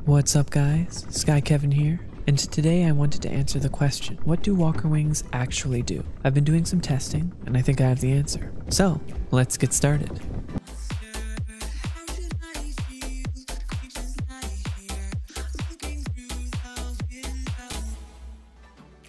What's up guys, SkyKevin here, and today I wanted to answer the question, what do walker wings actually do? I've been doing some testing, and I think I have the answer. So, let's get started.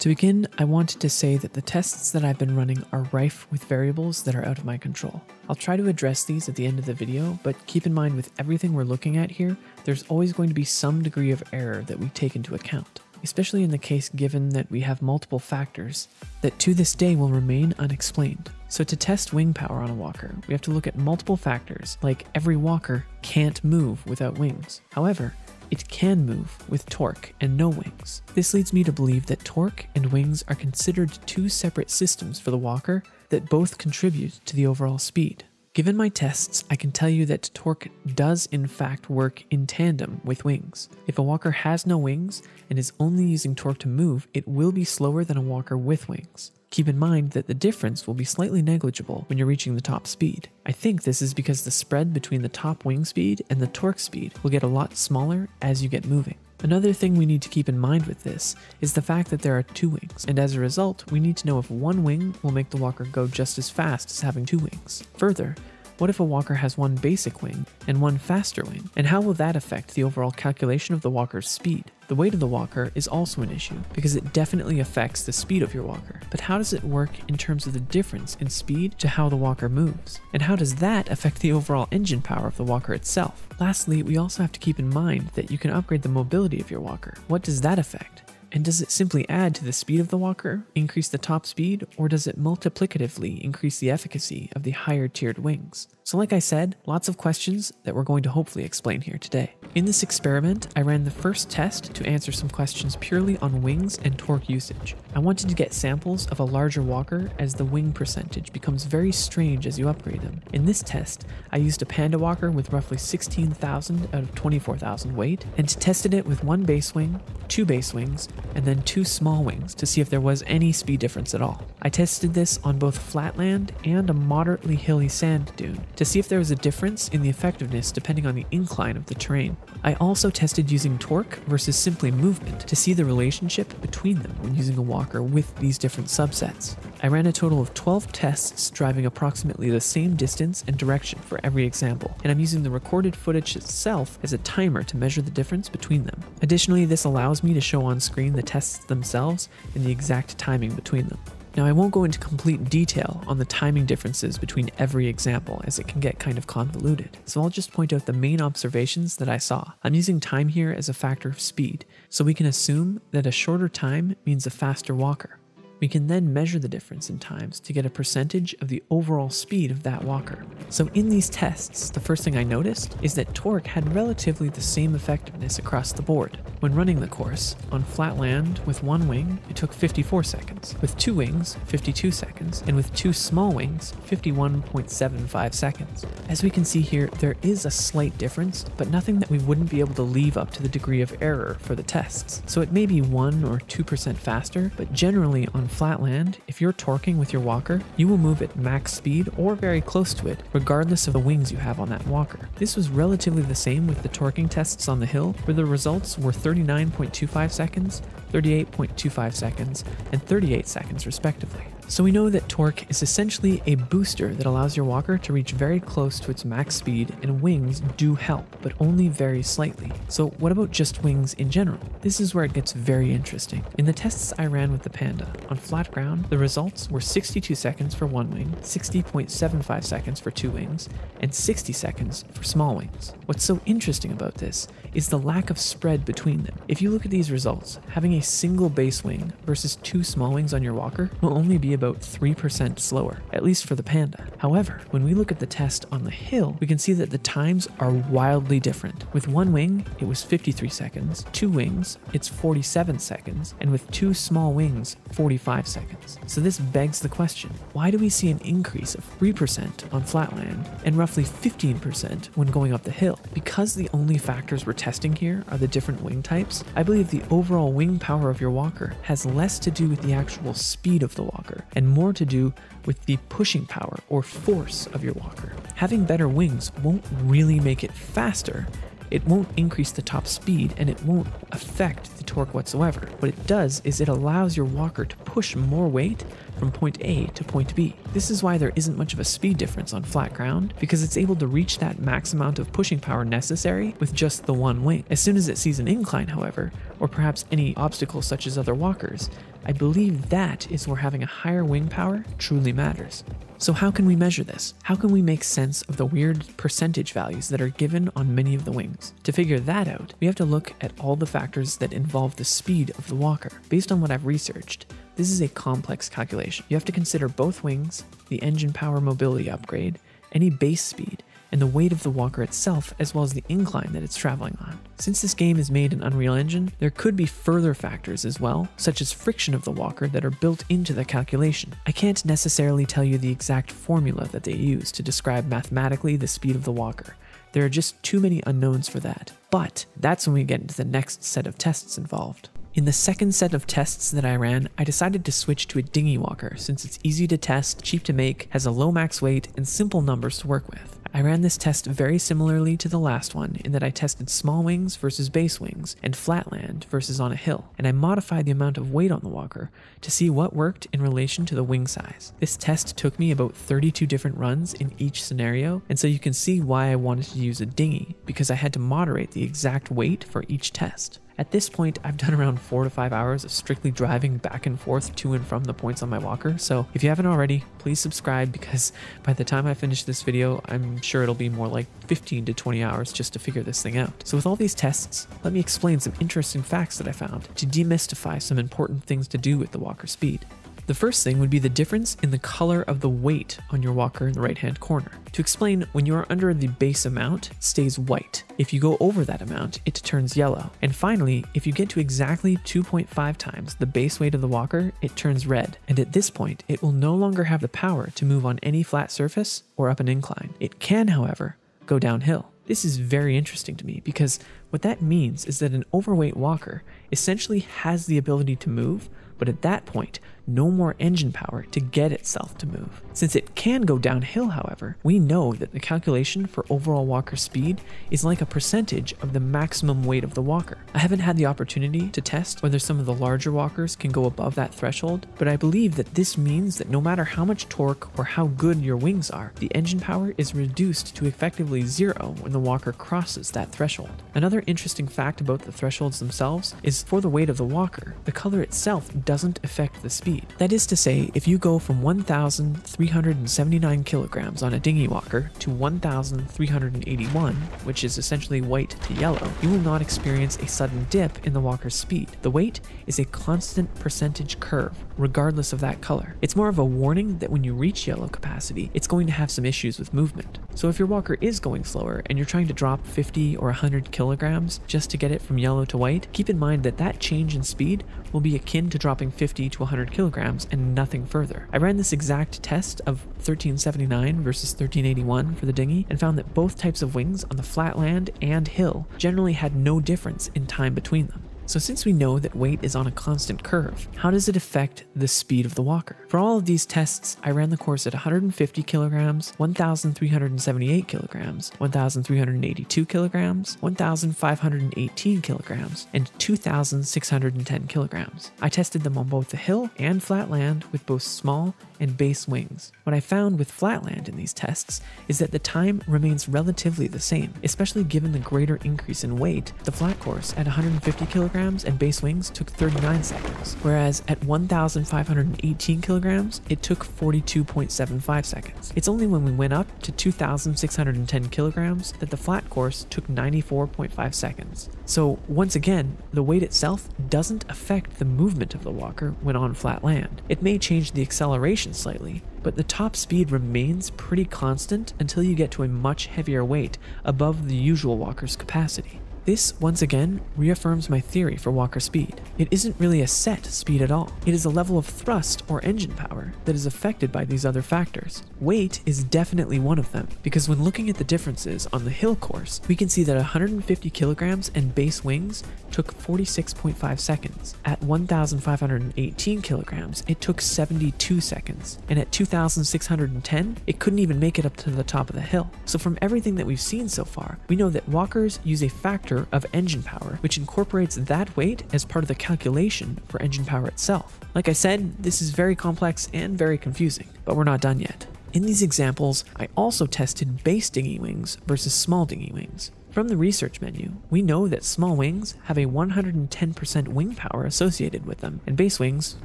To begin, I wanted to say that the tests that I've been running are rife with variables that are out of my control. I'll try to address these at the end of the video, but keep in mind with everything we're looking at here, there's always going to be some degree of error that we take into account, especially in the case given that we have multiple factors that to this day will remain unexplained. So to test wing power on a walker, we have to look at multiple factors, like every walker can't move without wings. However, it can move with torque and no wings. This leads me to believe that torque and wings are considered two separate systems for the walker that both contribute to the overall speed. Given my tests, I can tell you that torque does in fact work in tandem with wings. If a walker has no wings and is only using torque to move, it will be slower than a walker with wings. Keep in mind that the difference will be slightly negligible when you're reaching the top speed. I think this is because the spread between the top wing speed and the torque speed will get a lot smaller as you get moving. Another thing we need to keep in mind with this is the fact that there are two wings, and as a result, we need to know if one wing will make the walker go just as fast as having two wings. Further, what if a walker has one basic wing and one faster wing? And how will that affect the overall calculation of the walker's speed? The weight of the walker is also an issue because it definitely affects the speed of your walker. But how does it work in terms of the difference in speed to how the walker moves? And how does that affect the overall engine power of the walker itself? Lastly, we also have to keep in mind that you can upgrade the mobility of your walker. What does that affect? And does it simply add to the speed of the walker, increase the top speed, or does it multiplicatively increase the efficacy of the higher tiered wings? So like I said, lots of questions that we're going to hopefully explain here today. In this experiment, I ran the first test to answer some questions purely on wings and torque usage. I wanted to get samples of a larger walker as the wing percentage becomes very strange as you upgrade them. In this test, I used a panda walker with roughly 16,000 out of 24,000 weight and tested it with one base wing, two base wings, and then two small wings to see if there was any speed difference at all. I tested this on both flatland and a moderately hilly sand dune to see if there was a difference in the effectiveness depending on the incline of the terrain. I also tested using torque versus simply movement to see the relationship between them when using a walker with these different subsets. I ran a total of 12 tests driving approximately the same distance and direction for every example, and I'm using the recorded footage itself as a timer to measure the difference between them. Additionally, this allows me to show on screen the tests themselves and the exact timing between them. Now I won't go into complete detail on the timing differences between every example as it can get kind of convoluted, so I'll just point out the main observations that I saw. I'm using time here as a factor of speed, so we can assume that a shorter time means a faster walker. We can then measure the difference in times to get a percentage of the overall speed of that walker. So in these tests, the first thing I noticed is that torque had relatively the same effectiveness across the board. When running the course, on flat land with one wing, it took 54 seconds, with two wings, 52 seconds, and with two small wings, 51.75 seconds. As we can see here, there is a slight difference, but nothing that we wouldn't be able to leave up to the degree of error for the tests. So it may be 1 or 2% faster, but generally on flat land, if you're torquing with your walker, you will move at max speed or very close to it, regardless of the wings you have on that walker. This was relatively the same with the torquing tests on the hill, where the results were 39.25 seconds, 38.25 seconds, and 38 seconds respectively. So we know that torque is essentially a booster that allows your walker to reach very close to its max speed, and wings do help, but only very slightly. So what about just wings in general? This is where it gets very interesting. In the tests I ran with the Panda, on flat ground, the results were 62 seconds for one wing, 60.75 seconds for two wings, and 60 seconds for small wings. What's so interesting about this is the lack of spread between them. If you look at these results, having a single base wing versus two small wings on your walker will only be about 3% slower, at least for the Panda. However, when we look at the test on the hill, we can see that the times are wildly different. With one wing, it was 53 seconds, two wings, it's 47 seconds, and with two small wings, 45 seconds. So this begs the question, why do we see an increase of 3% on flatland and roughly 15% when going up the hill? Because the only factors we're testing here are the different wing types, I believe the overall wing power of your walker has less to do with the actual speed of the walker and more to do with the pushing power or force of your walker. Having better wings won't really make it faster, It won't increase the top speed and it won't affect the torque whatsoever. What it does is it allows your walker to push more weight from point A to point B. This is why there isn't much of a speed difference on flat ground, because it's able to reach that max amount of pushing power necessary with just the one wing. As soon as it sees an incline, however, or perhaps any obstacle such as other walkers, I believe that is where having a higher wing power truly matters. So how can we measure this? How can we make sense of the weird percentage values that are given on many of the wings? To figure that out, we have to look at all the factors that involve the speed of the walker. Based on what I've researched, this is a complex calculation. You have to consider both wings, the engine power mobility upgrade, any base speed, and the weight of the walker itself, as well as the incline that it's traveling on. Since this game is made in Unreal Engine, there could be further factors as well, such as friction of the walker, that are built into the calculation. I can't necessarily tell you the exact formula that they use to describe mathematically the speed of the walker. There are just too many unknowns for that. But that's when we get into the next set of tests involved. In the second set of tests that I ran, I decided to switch to a dinghy walker since it's easy to test, cheap to make, has a low max weight, and simple numbers to work with. I ran this test very similarly to the last one in that I tested small wings versus base wings and flatland versus on a hill, and I modified the amount of weight on the walker to see what worked in relation to the wing size. This test took me about 32 different runs in each scenario, and so you can see why I wanted to use a dinghy, because I had to moderate the exact weight for each test. At this point, I've done around 4 to 5 hours of strictly driving back and forth to and from the points on my walker, so if you haven't already, please subscribe, because by the time I finish this video, I'm sure it'll be more like 15 to 20 hours just to figure this thing out. So with all these tests, let me explain some interesting facts that I found to demystify some important things to do with the walker speed. The first thing would be the difference in the color of the weight on your walker in the right-hand corner. To explain, when you are under the base amount, it stays white. If you go over that amount, it turns yellow. And finally, if you get to exactly 2.5 times the base weight of the walker, it turns red. And at this point, it will no longer have the power to move on any flat surface or up an incline. It can, however, go downhill. This is very interesting to me because what that means is that an overweight walker essentially has the ability to move, but at that point, no more engine power to get itself to move. Since it can go downhill, however, we know that the calculation for overall walker speed is like a percentage of the maximum weight of the walker. I haven't had the opportunity to test whether some of the larger walkers can go above that threshold, but I believe that this means that no matter how much torque or how good your wings are, the engine power is reduced to effectively zero when the walker crosses that threshold. Another interesting fact about the thresholds themselves is for the weight of the walker, the color itself doesn't affect the speed. That is to say, if you go from 1,379 kilograms on a dinghy walker to 1,381, which is essentially white to yellow, you will not experience a sudden dip in the walker's speed. The weight is a constant percentage curve, regardless of that color. It's more of a warning that when you reach yellow capacity, it's going to have some issues with movement. So if your walker is going slower and you're trying to drop 50 or 100 kilograms just to get it from yellow to white, keep in mind that that change in speed will be akin to dropping 50 to 100 kilograms and nothing further. I ran this exact test of 1379 versus 1381 for the dinghy and found that both types of wings on the flat land and hill generally had no difference in time between them. So since we know that weight is on a constant curve, how does it affect the speed of the walker? For all of these tests, I ran the course at 150 kilograms, 1,378 kilograms, 1,382 kilograms, 1,518 kilograms, and 2,610 kilograms. I tested them on both the hill and flat land with both small and base wings. What I found with flatland in these tests is that the time remains relatively the same, especially given the greater increase in weight. The flat course at 150 kilograms and base wings took 39 seconds, whereas at 1,518 kilograms, it took 42.75 seconds. It's only when we went up to 2,610 kilograms that the flat course took 94.5 seconds. So once again, the weight itself doesn't affect the movement of the walker when on flat land. It may change the acceleration slightly, but the top speed remains pretty constant until you get to a much heavier weight above the usual walker's capacity. This, once again, reaffirms my theory for walker speed. It isn't really a set speed at all. It is a level of thrust or engine power that is affected by these other factors. Weight is definitely one of them, because when looking at the differences on the hill course, we can see that 150 kilograms and base wings took 46.5 seconds. At 1,518 kilograms, it took 72 seconds. And at 2,610, it couldn't even make it up to the top of the hill. So from everything that we've seen so far, we know that walkers use a factor of engine power, which incorporates that weight as part of the calculation for engine power itself. Like I said, this is very complex and very confusing, but we're not done yet. In these examples, I also tested base dinghy wings versus small dinghy wings. From the research menu, we know that small wings have a 110% wing power associated with them, and base wings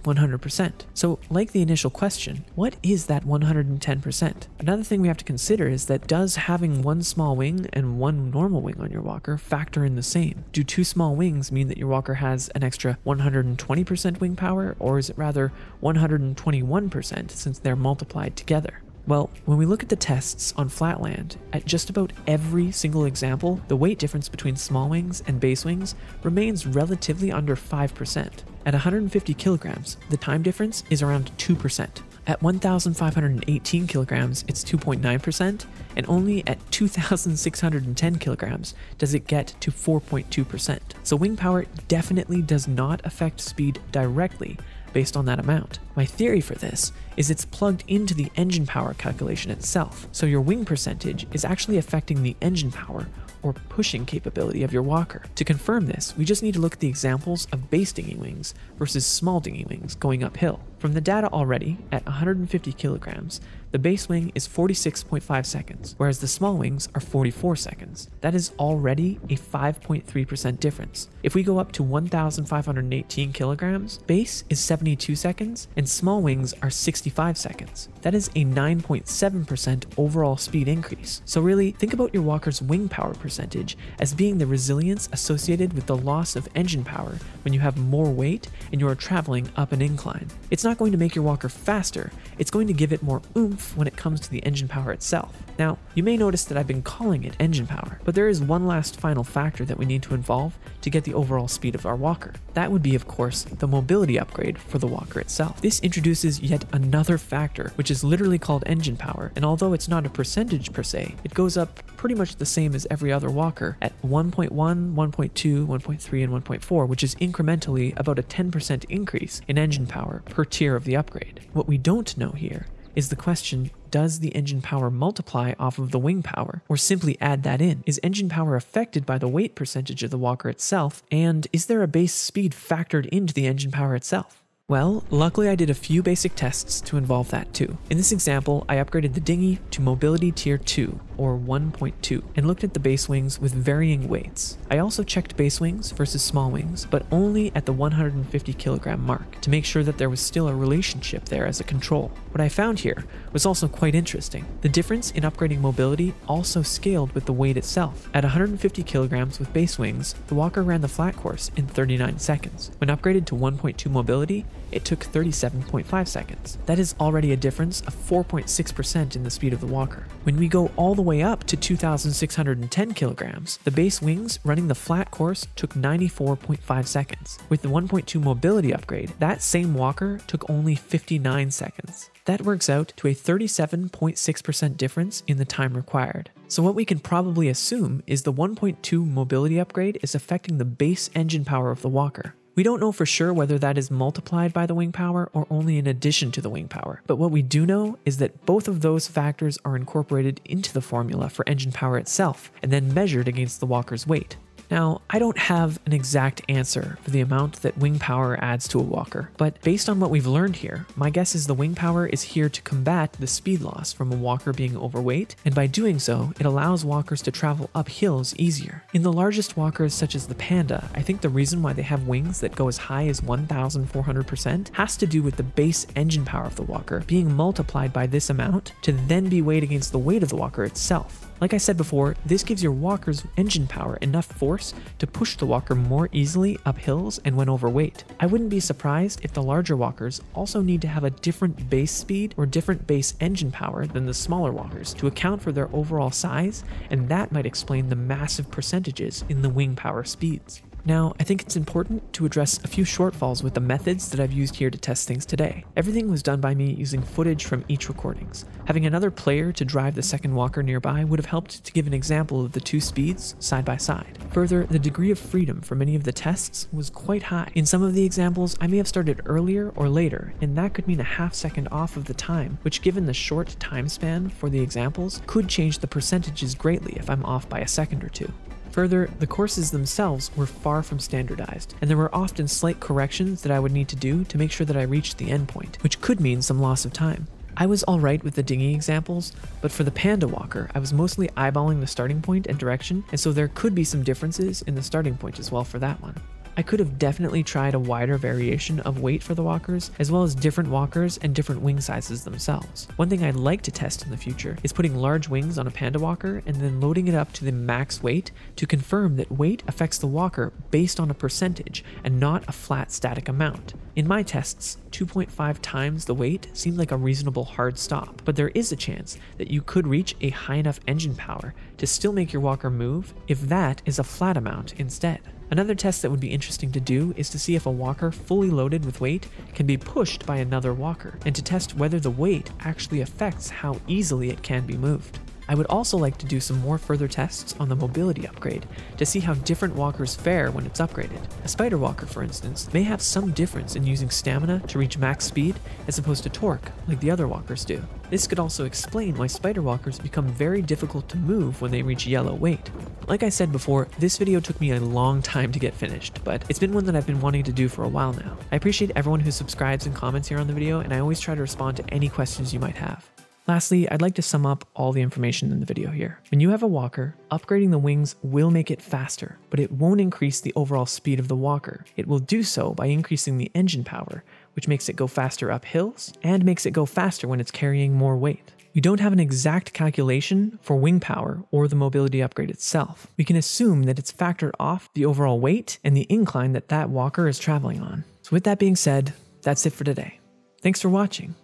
100%. So, like the initial question, what is that 110%? Another thing we have to consider is that does having one small wing and one normal wing on your walker factor in the same? Do two small wings mean that your walker has an extra 120% wing power, or is it rather 121% since they're multiplied together? Well, when we look at the tests on flatland, at just about every single example, the weight difference between small wings and base wings remains relatively under 5%. At 150 kilograms, the time difference is around 2%. At 1,518 kilograms, it's 2.9%, and only at 2,610 kilograms does it get to 4.2%. So wing power definitely does not affect speed directly based on that amount. My theory for this is it's plugged into the engine power calculation itself, so your wing percentage is actually affecting the engine power or pushing capability of your walker. To confirm this, we just need to look at the examples of base dinghy wings versus small dinghy wings going uphill. From the data already, at 150 kilograms, the base wing is 46.5 seconds, whereas the small wings are 44 seconds. That is already a 5.3% difference. If we go up to 1,518 kilograms, base is 72 seconds, and small wings are 65 seconds. That is a 9.7% overall speed increase. So really, think about your walker's wing power percentage as being the resilience associated with the loss of engine power when you have more weight and you are traveling up an incline. It's not going to make your walker faster, it's going to give it more oomph when it comes to the engine power itself. Now, you may notice that I've been calling it engine power, but there is one last final factor that we need to involve to get the overall speed of our walker. That would be, of course, the mobility upgrade for the walker itself. This introduces yet another factor, which is literally called engine power, and although it's not a percentage per se, it goes up pretty much the same as every other walker at 1.1, 1.2, 1.3, and 1.4, which is incrementally about a 10% increase in engine power per tier of the upgrade. What we don't know here is the question, does the engine power multiply off of the wing power, or simply add that in? Is engine power affected by the weight percentage of the walker itself, and is there a base speed factored into the engine power itself? Well, luckily I did a few basic tests to involve that too. In this example, I upgraded the dinghy to Mobility Tier 2, or 1.2, and looked at the base wings with varying weights. I also checked base wings versus small wings, but only at the 150 kilogram mark, to make sure that there was still a relationship there as a control. What I found here was also quite interesting. The difference in upgrading mobility also scaled with the weight itself. At 150 kilograms with base wings, the walker ran the flat course in 39 seconds. When upgraded to 1.2 mobility, it took 37.5 seconds. That is already a difference of 4.6% in the speed of the walker. When we go all the way up to 2,610 kilograms, the base wings running the flat course took 94.5 seconds. With the 1.2 mobility upgrade, that same walker took only 59 seconds. That works out to a 37.6% difference in the time required. So what we can probably assume is the 1.2 mobility upgrade is affecting the base engine power of the walker. We don't know for sure whether that is multiplied by the wing power or only in addition to the wing power, but what we do know is that both of those factors are incorporated into the formula for engine power itself and then measured against the walker's weight. Now, I don't have an exact answer for the amount that wing power adds to a walker, but based on what we've learned here, my guess is the wing power is here to combat the speed loss from a walker being overweight, and by doing so, it allows walkers to travel up hills easier. In the largest walkers such as the Panda, I think the reason why they have wings that go as high as 1,400% has to do with the base engine power of the walker being multiplied by this amount to then be weighed against the weight of the walker itself. Like I said before, this gives your walker's engine power enough force to push the walker more easily up hills and when overweight. I wouldn't be surprised if the larger walkers also need to have a different base speed or different base engine power than the smaller walkers to account for their overall size, and that might explain the massive percentages in the wing power speeds. Now, I think it's important to address a few shortfalls with the methods that I've used here to test things today. Everything was done by me using footage from each recordings. Having another player to drive the second walker nearby would have helped to give an example of the two speeds side by side. Further, the degree of freedom for many of the tests was quite high. In some of the examples, I may have started earlier or later, and that could mean a half second off of the time, which given the short time span for the examples, could change the percentages greatly if I'm off by a second or two. Further, the courses themselves were far from standardized, and there were often slight corrections that I would need to do to make sure that I reached the endpoint, which could mean some loss of time. I was alright with the dinghy examples, but for the panda walker, I was mostly eyeballing the starting point and direction, and so there could be some differences in the starting point as well for that one. I could have definitely tried a wider variation of weight for the walkers, as well as different walkers and different wing sizes themselves. One thing I'd like to test in the future is putting large wings on a panda walker and then loading it up to the max weight to confirm that weight affects the walker based on a percentage and not a flat static amount. In my tests, 2.5 times the weight seemed like a reasonable hard stop, but there is a chance that you could reach a high enough engine power to still make your walker move if that is a flat amount instead. Another test that would be interesting to do is to see if a walker fully loaded with weight can be pushed by another walker, and to test whether the weight actually affects how easily it can be moved. I would also like to do some more further tests on the mobility upgrade to see how different walkers fare when it's upgraded. A spider walker, for instance, may have some difference in using stamina to reach max speed as opposed to torque like the other walkers do. This could also explain why spider walkers become very difficult to move when they reach yellow weight. Like I said before, this video took me a long time to get finished, but it's been one that I've been wanting to do for a while now. I appreciate everyone who subscribes and comments here on the video, and I always try to respond to any questions you might have. Lastly, I'd like to sum up all the information in the video here. When you have a walker, upgrading the wings will make it faster, but it won't increase the overall speed of the walker. It will do so by increasing the engine power, which makes it go faster up hills and makes it go faster when it's carrying more weight. We don't have an exact calculation for wing power or the mobility upgrade itself. We can assume that it's factored off the overall weight and the incline that that walker is traveling on. So with that being said, that's it for today. Thanks for watching,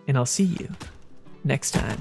and I'll see you next time.